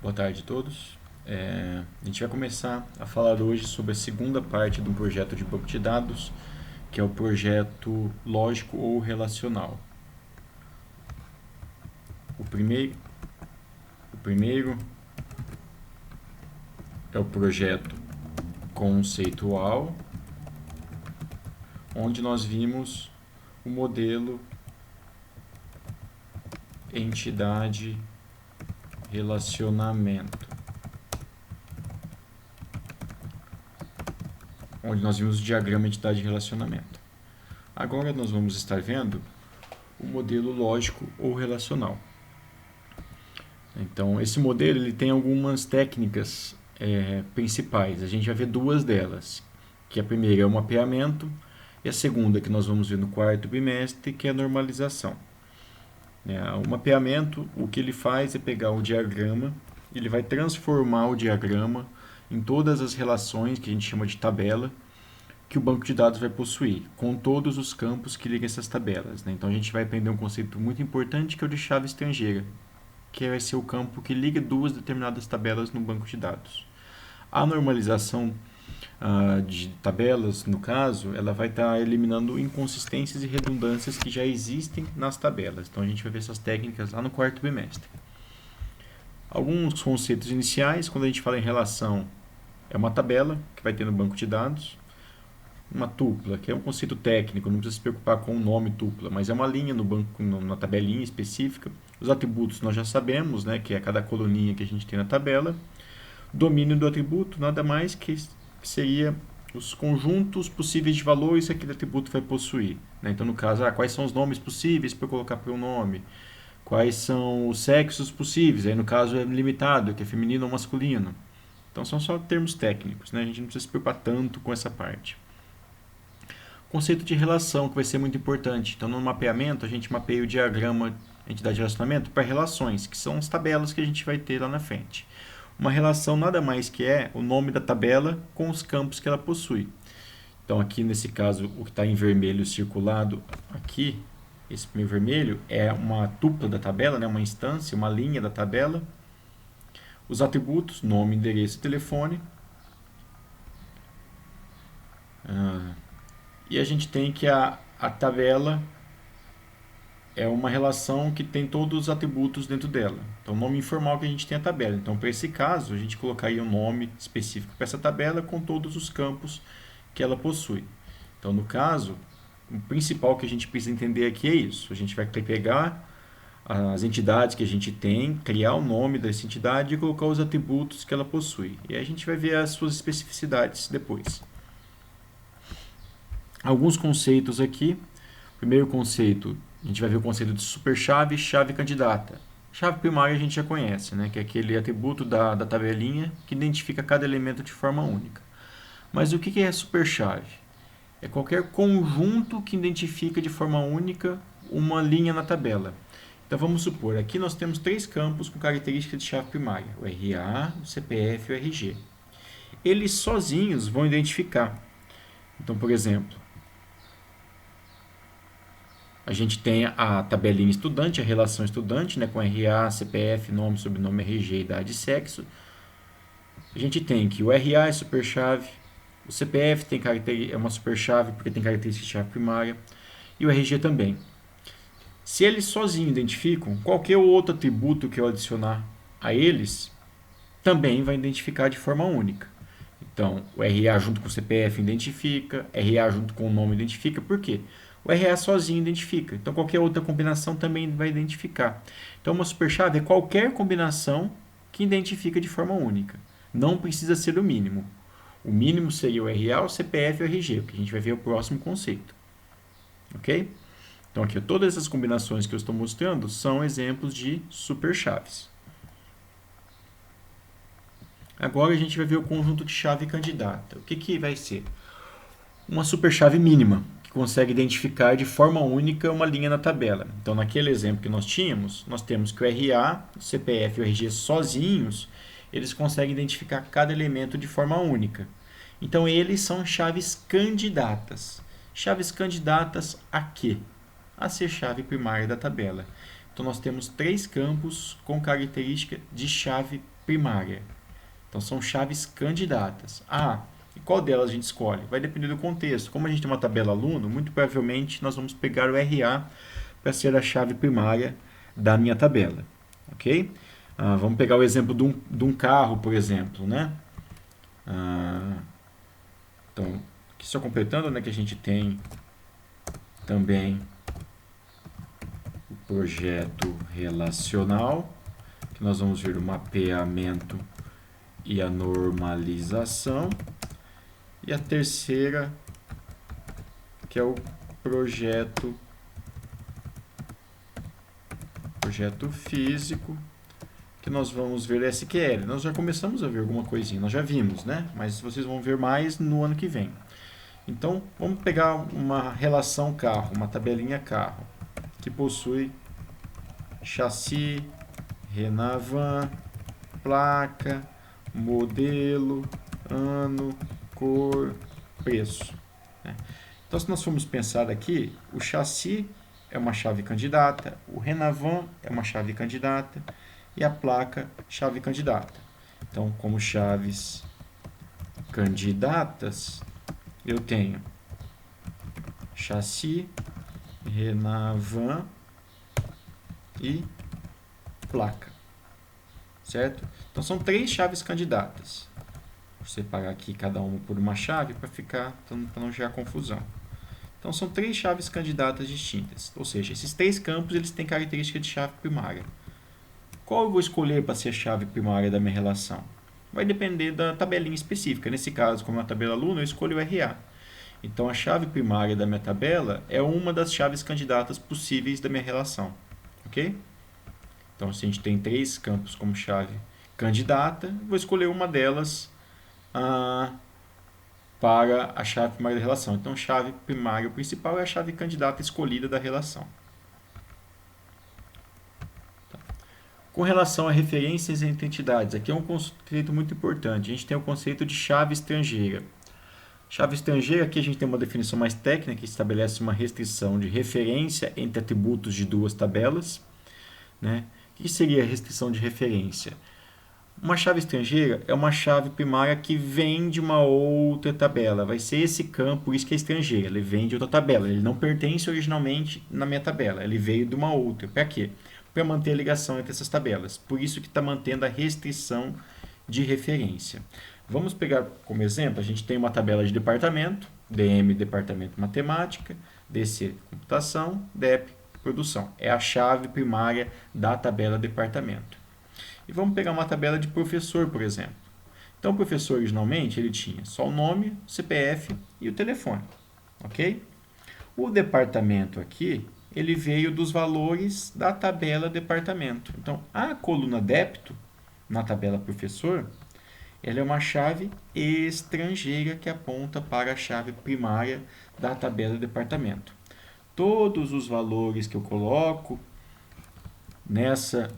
Boa tarde a todos. A gente vai começar a falar hoje sobre a segunda parte do projeto de banco de dados, que é o projeto lógico ou relacional. O primeiro é o projeto conceitual, onde nós vimos o modelo entidade relacionamento, onde nós vimos o diagrama entidade relacionamento. Agora nós vamos estar vendo o modelo lógico ou relacional. Então, esse modelo ele tem algumas técnicas principais. A gente vai ver duas delas, que a primeira é o mapeamento e a segunda, que nós vamos ver no quarto bimestre, que é a normalização. O mapeamento, o que ele faz é pegar o diagrama, ele vai transformar o diagrama em todas as relações que a gente chama de tabela, que o banco de dados vai possuir, com todos os campos que ligam essas tabelas. Então a gente vai aprender um conceito muito importante, que é o de chave estrangeira, que vai ser o campo que liga duas determinadas tabelas no banco de dados. A normalização de tabelas, no caso, ela vai estar eliminando inconsistências e redundâncias que já existem nas tabelas. Então a gente vai ver essas técnicas lá no quarto bimestre. Alguns conceitos iniciais, quando a gente fala em relação, é uma tabela que vai ter no banco de dados. Uma tupla, que é um conceito técnico, não precisa se preocupar com o nome tupla, mas é uma linha no banco, na tabelinha específica. Os atributos nós já sabemos, que é cada coluninha que a gente tem na tabela. Domínio do atributo, nada mais que seria os conjuntos possíveis de valores que aquele atributo vai possuir. Então, no caso, quais são os nomes possíveis para eu colocar para o nome? Quais são os sexos possíveis? Aí, no caso, é limitado, que é feminino ou masculino. Então, são só termos técnicos, a gente não precisa se preocupar tanto com essa parte. Conceito de relação, que vai ser muito importante. Então, no mapeamento, a gente mapeia o diagrama entidade de relacionamento para relações, que são as tabelas que a gente vai ter lá na frente. Uma relação nada mais que é o nome da tabela com os campos que ela possui. Então, aqui nesse caso, o que está em vermelho circulado aqui, esse primeiro vermelho, é uma tupla da tabela, uma instância, uma linha da tabela. Os atributos, nome, endereço e telefone. E a gente tem que a tabela é uma relação que tem todos os atributos dentro dela. Então, o nome informal que a gente tem é a tabela. Então, para esse caso, a gente colocaria um nome específico para essa tabela com todos os campos que ela possui. Então, no caso, o principal que a gente precisa entender aqui é isso. A gente vai pegar as entidades que a gente tem, criar o nome dessa entidade e colocar os atributos que ela possui. E aí a gente vai ver as suas especificidades depois. Alguns conceitos aqui. Primeiro conceito, a gente vai ver o conceito de superchave e chave candidata. Chave primária a gente já conhece, que é aquele atributo da tabelinha que identifica cada elemento de forma única. Mas o que é superchave? É qualquer conjunto que identifica de forma única uma linha na tabela. Então vamos supor, aqui nós temos três campos com características de chave primária, o RA, o CPF e o RG. Eles sozinhos vão identificar. Então, por exemplo, a gente tem a tabelinha estudante, a relação estudante, com RA, CPF, nome, sobrenome, RG, idade e sexo. A gente tem que o RA é superchave, o CPF é uma superchave porque tem característica de chave primária, e o RG também. Se eles sozinhos identificam, qualquer outro atributo que eu adicionar a eles, também vai identificar de forma única. Então, o RA junto com o CPF identifica, RA junto com o nome identifica, por quê? O RA sozinho identifica, então qualquer outra combinação também vai identificar. Então, uma superchave é qualquer combinação que identifica de forma única. Não precisa ser o mínimo. O mínimo seria o RA, o CPF e o RG, que a gente vai ver o próximo conceito. Ok? Então, aqui, todas essas combinações que eu estou mostrando são exemplos de superchaves. Agora a gente vai ver o conjunto de chave candidata. O que vai ser? Uma superchave mínima, que consegue identificar de forma única uma linha na tabela. Então, naquele exemplo que nós tínhamos, nós temos que o RA, o CPF e o RG sozinhos, eles conseguem identificar cada elemento de forma única. Então, eles são chaves candidatas. Chaves candidatas a quê? a ser chave primária da tabela. Então, nós temos 3 campos com característica de chave primária. Então, são chaves candidatas. E qual delas a gente escolhe? Vai depender do contexto. Como a gente tem uma tabela aluno, muito provavelmente nós vamos pegar o RA para ser a chave primária da minha tabela. Ok? Vamos pegar o exemplo de um carro, por exemplo, né? Então, aqui só completando, né, que a gente tem também o projeto relacional, que nós vamos ver o mapeamento e a normalização. E a terceira, que é o projeto físico, que nós vamos ver SQL. Nós já começamos a ver alguma coisinha, nós já vimos, né? Mas vocês vão ver mais no ano que vem. Então, vamos pegar uma relação carro, uma tabelinha carro, que possui chassi, Renavan, placa, modelo, ano, cor, preço. Né? Então, se nós formos pensar aqui, o chassi é uma chave candidata, o Renavan é uma chave candidata e a placa, chave candidata. Então, como chaves candidatas, eu tenho chassi, Renavan e placa. Certo? Então, são 3 chaves candidatas. Vou separar aqui cada uma por uma chave para não gerar confusão. Então, são 3 chaves candidatas distintas. Ou seja, esses 3 campos eles têm característica de chave primária. Qual eu vou escolher para ser a chave primária da minha relação? Vai depender da tabelinha específica. Nesse caso, como é uma tabela aluno, eu escolho o RA. Então, a chave primária da minha tabela é uma das chaves candidatas possíveis da minha relação. Ok? Então, se a gente tem 3 campos como chave candidata, vou escolher uma delas para a chave primária da relação. Então, chave primária principal é a chave candidata escolhida da relação. Com relação a referências entre entidades, aqui é um conceito muito importante. A gente tem o conceito de chave estrangeira. Chave estrangeira, aqui a gente tem uma definição mais técnica que estabelece uma restrição de referência entre atributos de 2 tabelas. Né? O que seria a restrição de referência? Uma chave estrangeira é uma chave primária que vem de uma outra tabela. Vai ser esse campo, por isso que é estrangeira. Ele vem de outra tabela. Ele não pertence originalmente na minha tabela. Ele veio de uma outra. Para quê? Para manter a ligação entre essas tabelas. Por isso que está mantendo a restrição de referência. Vamos pegar como exemplo, a gente tem uma tabela de departamento, DM, Departamento Matemática, DC, Computação, DEP, Produção. É a chave primária da tabela departamento. E vamos pegar uma tabela de professor, por exemplo. Então, o professor, originalmente, ele tinha só o nome, o CPF e o telefone. Ok? O departamento aqui, ele veio dos valores da tabela departamento. Então, a coluna débito, na tabela professor, ela é uma chave estrangeira que aponta para a chave primária da tabela departamento. Todos os valores que eu coloco nessa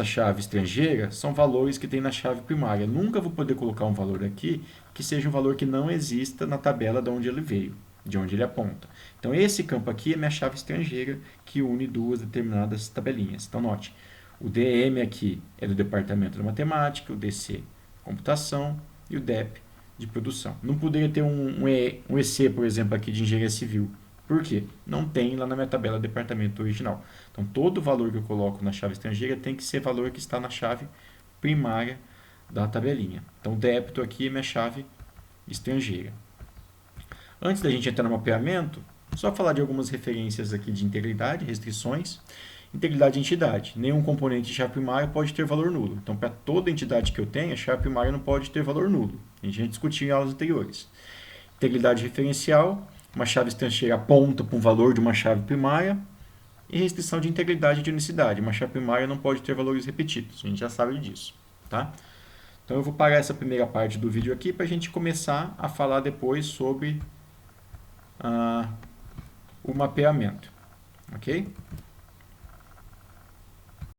chave estrangeira são valores que tem na chave primária. Eu nunca vou poder colocar um valor aqui que seja um valor que não exista na tabela de onde ele veio, de onde ele aponta. Então, esse campo aqui é minha chave estrangeira que une 2 determinadas tabelinhas. Então, note, o DM aqui é do Departamento de Matemática, o DC, Computação e o DEP de Produção. Não poderia ter um EC, por exemplo, aqui de Engenharia Civil. Por quê? Não tem lá na minha tabela departamento original. Então, todo valor que eu coloco na chave estrangeira tem que ser valor que está na chave primária da tabelinha. Então, o débito aqui é minha chave estrangeira. Antes da gente entrar no mapeamento, só falar de algumas referências aqui de integridade, restrições. Integridade de entidade. Nenhum componente de chave primária pode ter valor nulo. Então, para toda entidade que eu tenho, a chave primária não pode ter valor nulo. A gente já discutiu em aulas anteriores. Integridade referencial. Uma chave estrangeira aponta para um valor de uma chave primária. E restrição de integridade de unicidade. Uma chave primária não pode ter valores repetidos. A gente já sabe disso. Tá? Então, eu vou parar essa primeira parte do vídeo aqui para a gente começar a falar depois sobre o mapeamento. Ok?